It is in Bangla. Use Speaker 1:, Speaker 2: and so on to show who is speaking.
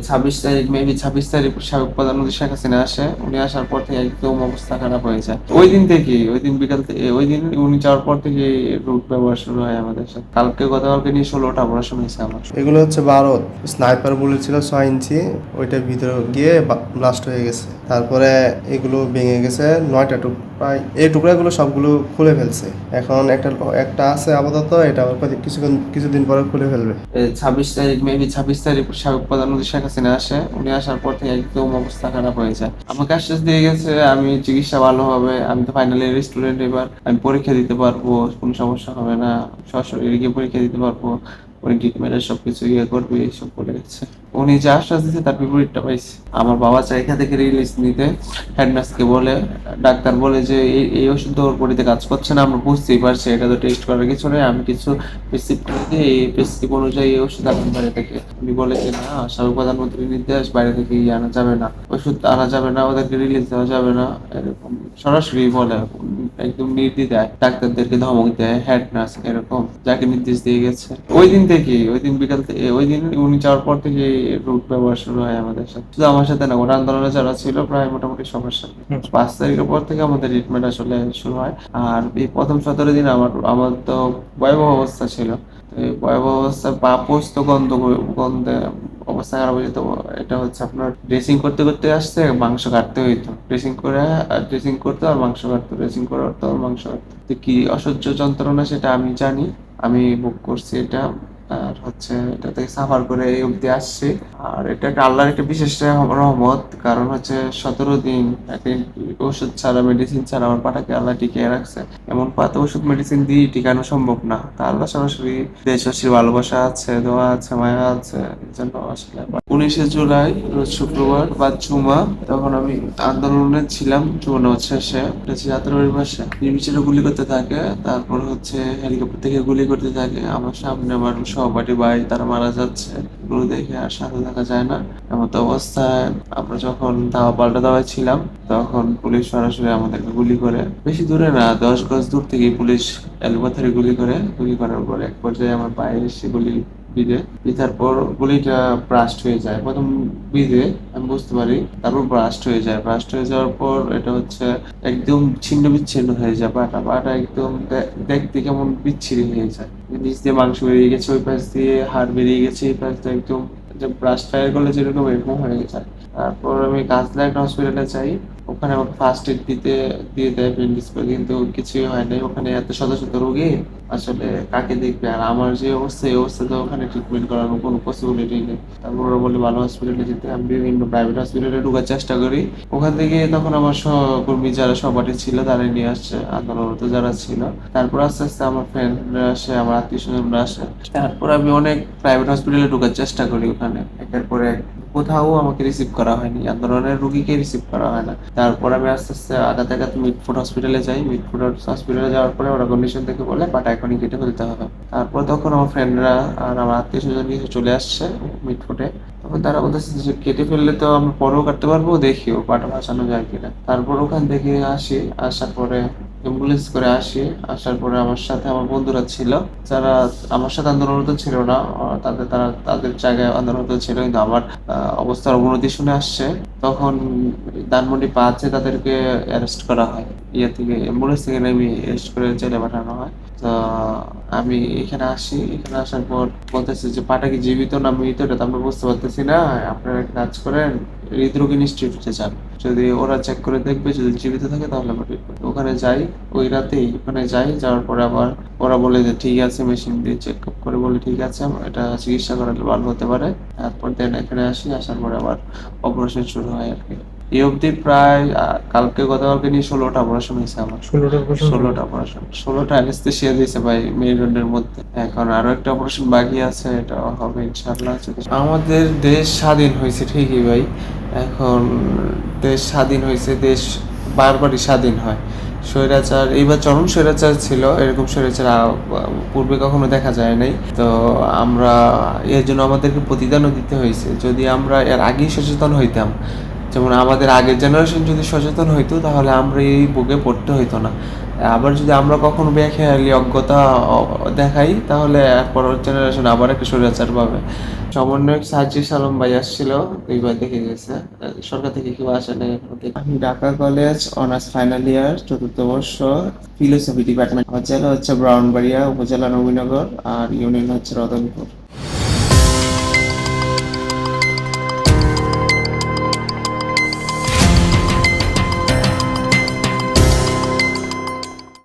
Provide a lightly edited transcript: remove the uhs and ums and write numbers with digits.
Speaker 1: 26 তারিখ, মেবি 26 তারিখ সাবেক প্রধানমন্ত্রী শেখ হাসিনা আসে। উনি আসার পর থেকে একদম অবস্থা খারাপ হয়ে যায়। ওই দিন থেকেই, ওই দিন বিকাল থেকে, ওই দিন উনি যাওয়ার পর থেকে রুট ব্যবহার শুরু হয় আমাদের সাথে। গতকালকে নিয়ে 16টা অপারেশন হয়েছে আমার।
Speaker 2: এগুলো হচ্ছে ভারত স্নাইপার বুলেট ছিল 6 ইঞ্চি, ওইটার ভিতরে গিয়ে ব্লাস্ট হয়ে গেছে। তারপরে এগুলো ভেঙে গেছে 9টা টুকরা। এই টুকরাগুলো সবগুলো খুলে ফেলছে। এখন একটা একটা আছে আপাতত, এটা আবার কিছুদিন পরে খুলে ফেলবে।
Speaker 1: 26 তারিখ, মেবি 26 তারিখ সাবেক প্রধানমন্ত্রী শেখ হাসিনা আসে। উনি আসার পর থেকে একদম অবস্থা খারাপ হয়ে যায়। আমাকে আশ্বাস দিয়ে গেছে আমি চিকিৎসা ভালো হবে, আমি তো ফাইনাল ইয়ার স্টুডেন্ট, এবার আমি পরীক্ষা দিতে পারবো, কোনো সমস্যা হবে না, সরাসরি গিয়ে পরীক্ষা দিতে পারবো, উনি ট্রিটমেন্টের সবকিছু করবে, এইসব বলে গেছে। উনি যে আশ্বাস দিচ্ছে তার বিপরীতটা পাইছে। আমার বাবা চাই এখান থেকে রিলিজ নিতে, হেডনার্সকে বলে, ডাক্তার বলে যে এই ওষুধ তো ওর বডিতে কাজ করছে না, আমরা বুঝতেই পারছি, এটা তো টেস্ট করার কিছু নেই, আমি কিছু প্রেসক্রিপ্ট করে দিয়ে এই প্রেসক্রিপ্ট অনুযায়ী এই ওষুধ আনবেন বাইরে থেকে। উনি বলে যে না, সাবেক প্রধানমন্ত্রীর নির্দেশ, বাইরে থেকে আনা যাবে না, ওষুধ আনা যাবে না, ওদেরকে রিলিজ দেওয়া যাবে না, এরকম সরাসরি বলে। একদম নির্দ্বিধায় ডাক্তারদেরকে ধমক দেয়, হেড নার্স এরকম যাকে নির্দেশ দিয়ে গেছে। ওই দিন থেকেই, ওই দিন বিকাল থেকে, ওই দিন উনি যাওয়ার পর থেকে রুট ব্যবহার শুরু হয় আমাদের সাথে। শুধু আমার সাথে না, ওরা আন্দোলনে যারা ছিল প্রায় মোটামুটি সবার সাথে। 5 তারিখের পর থেকে আমাদের ট্রিটমেন্ট আসলে শুরু হয়। আর এই প্রথম 17 দিন আমার তো ভয়াবহ অবস্থা ছিল। তো এই ভয়াবহ অবস্থায় পা পচতো, গন্ধে অবস্থা খারাপ হয়ে যেত। এটা হচ্ছে আপনার ড্রেসিং করতে করতে আসছে, মাংস কাটতে হইতো, ড্রেসিং করতো আর মাংস কাটতো, ড্রেসিং করতো আর মাংস কাটতো। তো কি অসহ্য যন্ত্রণা সেটা আমি জানি, আমি বুক করছি এটা। আর হচ্ছে এটা থেকে সাফার করে এই অব্দি আসছি। আর এটা একটা আল্লাহর একটা বিশেষ রহমত, কারণ হচ্ছে 17 দিন একটা ওষুধ ছাড়া, মেডিসিন ছাড়া আমার পাটাকে আল্লাহ টিকিয়ে রাখছে। এমন পাতে ওষুধ মেডিসিন দিয়ে টিকানো সম্ভব না, তা আল্লাহ সরাসরি দেশবাসীর ভালোবাসা আছে, দোয়া আছে, মায়া আছে, এই জন্য আসলে 19শে জুলাই রোজ শুক্রবার বা জুমা, তখন আমি আন্দোলনে ছিলাম জুমানো শেষে, যাত্রাবাড়ির পাশে নির্বিচারে গুলি করতে থাকে। তারপর হচ্ছে হেলিকপ্টার থেকে গুলি করতে থাকে, আমার সামনে আমার সহপাঠী ভাই তারা মারা যাচ্ছে, এগুলো দেখে আর সাথে থাকা যায় না। এমত অবস্থায় আমরা যখন ধাওয়া পাল্টা দাওয়ায় ছিলাম, তখন পুলিশ সরাসরি আমাদেরকে গুলি করে, বেশি দূরে না, 10 গজ দূর থেকেই পুলিশ এলোপাথারি গুলি করার পর এক পর্যায়ে আমার পায়ে এসে গুলি বিধার পর গুলিটা ব্রাস্ট হয়ে যায়। প্রথম বিধে আমি বুঝতে পারি, তারপর ব্রাস্ট হয়ে যাওয়ার পর এটা হচ্ছে একদম ছিন্ন বিচ্ছিন্ন হয়ে যায়। পাটা একদম দেখতে কেমন বিচ্ছিরি হয়ে যায়, নিচ দিয়ে মাংস বেরিয়ে গেছে, ওই পাশ দিয়ে হাড় বেরিয়ে গেছে, এই পাশ দিয়ে একদম যে ব্রাস্ট ফায়ার করলে যেরকম এরকম হয়ে গেছে। তারপর আমি কাজলা একটা হসপিটালে যাই, ওখানে আমাকে ফার্স্ট এড দিয়ে দেয় ব্যান্ডেজ করে, কিন্তু কিছুই হয় নাই। ওখানে এত শত শত রোগী, আসলে কাকে দেখবে? আর আমার যে অবস্থা, এই অবস্থাতে ওখানে ট্রিটমেন্ট করানোর কোনো পসিবিলিটি নেই। তারপর ওরা বলে ভালো হসপিটালে যেতে, আমি বিভিন্ন প্রাইভেট হসপিটালে ঢোকার চেষ্টা করি। ওখান থেকে তখন আমার সহকর্মী যারা সহপাঠী ছিল তারা নিয়ে আসছে, আন্দোলনরত যারা ছিল। তারপর আস্তে আস্তে আমার ফ্রেন্ডরা আসে, আমার আত্মীয় স্বজনরা আসে। তারপর আমি অনেক প্রাইভেট হসপিটালে ঢোকার চেষ্টা করি, ওখানে একের পর এক কোথাও আমাকে রিসিভ করা হয়নি, আন্দোলনের রুগীকে রিসিভ করা হয় না। তারপর আমি আস্তে আস্তে আগাতে আগাতে মিটফোর্ড হসপিটালে যাই। মিটফোর্ড হসপিটালে যাওয়ার পরে ওরা কন্ডিশন দেখে বলে পাটা এখনই কেটে ফেলতে হবে। তারপর তখন আমার ফ্রেন্ডরা আর আমার আত্মীয় স্বজন কিছু চলে আসছে মিটফোর্ডে। তখন তারা বলতেছে যে কেটে ফেললে তো আমরা পরেও কাটতে পারবো, দেখিও পাটা বাঁচানো যায় কিনা। তারপর ওখান থেকে আসি, আসার পরে অ্যাম্বুলেন্স করে আসি। আসার পরে আমার সাথে আমার বন্ধুরা ছিল, যারা আমার সাথে আন্দোলনরত ছিল না, তাদের জায়গায় আন্দোলনরত ছিল, কিন্তু আমার অবস্থার অবনতি শুনে আসছে। তখন ধানমন্ডি পাঁচে তাদেরকে অ্যারেস্ট করা হয়, থেকে অ্যাম্বুলেন্স থেকে নেমে অ্যারেস্ট করে জেলে পাঠানো হয়। তো আমি এখানে আসি, এখানে আসার পর বলতেছে যে পাটা কি জীবিত না মৃত, এটা তো আমরা বুঝতে পারতেছি না, আপনারা একটা কাজ করেন, হৃদরোগ ইনস্টিটিউটে যান, যদি ওরা চেক করে দেখবে যদি জীবিত থাকে তাহলে আমরা ট্রিটমেন্ট। ওখানে যাই, ওই রাতেই ওখানে যাই, যাওয়ার পরে আবার ওরা বলে যে ঠিক আছে, মেশিন দিয়ে চেক আপ করে বলে ঠিক আছে, এটা চিকিৎসা করালে ভালো হতে পারে। তারপর দেন এখানে আসি, আসার পরে আবার অপারেশন শুরু হয় আর কি। এই অবধি প্রায় গতকালকে নিয়ে 16টা অপারেশন হয়েছে আমার। 16টা অপারেশন, 16টা অ্যানেস্থেসিয়া দিয়েছে ভাই মেরুদণ্ডের মধ্যে। এখন আরো একটা অপারেশন বাকি আছে, এটা হবে ইনশাআল্লাহ। আমাদের দেশ স্বাধীন হয়েছে ঠিকই ভাই, এখন দেশ স্বাধীন হয়েছে, দেশ বারবারই স্বাধীন হয়। স্বৈরাচার, এইবার চরম স্বৈরাচার ছিল, এরকম স্বৈরাচার পূর্বে কখনো দেখা যায় নাই। তো আমরা এর জন্য আমাদেরকে প্রতিদানও দিতে হয়েছে। যদি আমরা এর আগেই সচেতন হইতাম, যেমন আমাদের আগের জেনারেশন যদি সচেতন হইতো, তাহলে আমরা এই বুকে পড়তে হইতো না। আবার যদি আমরা কখনো বেখেয়ালি অজ্ঞতা দেখাই তাহলে পরের জেনারেশন আবার একটা স্বৈরাচার পাবে। সমন্বয়ক সাজিস আলম ভাই আসছিল, দুইবার দেখে গেছে। সরকার থেকে কেউ আসে নাই এখনো আমি Dhaka college honours final year, চতুর্থ বর্ষ, ফিলোসফি ডিপার্টমেন্ট। আমার জেলা হচ্ছে ব্রাহ্মণবাড়িয়া, উপজেলা নবীনগর, আর ইউনিয়ন হচ্ছে রতনপুর।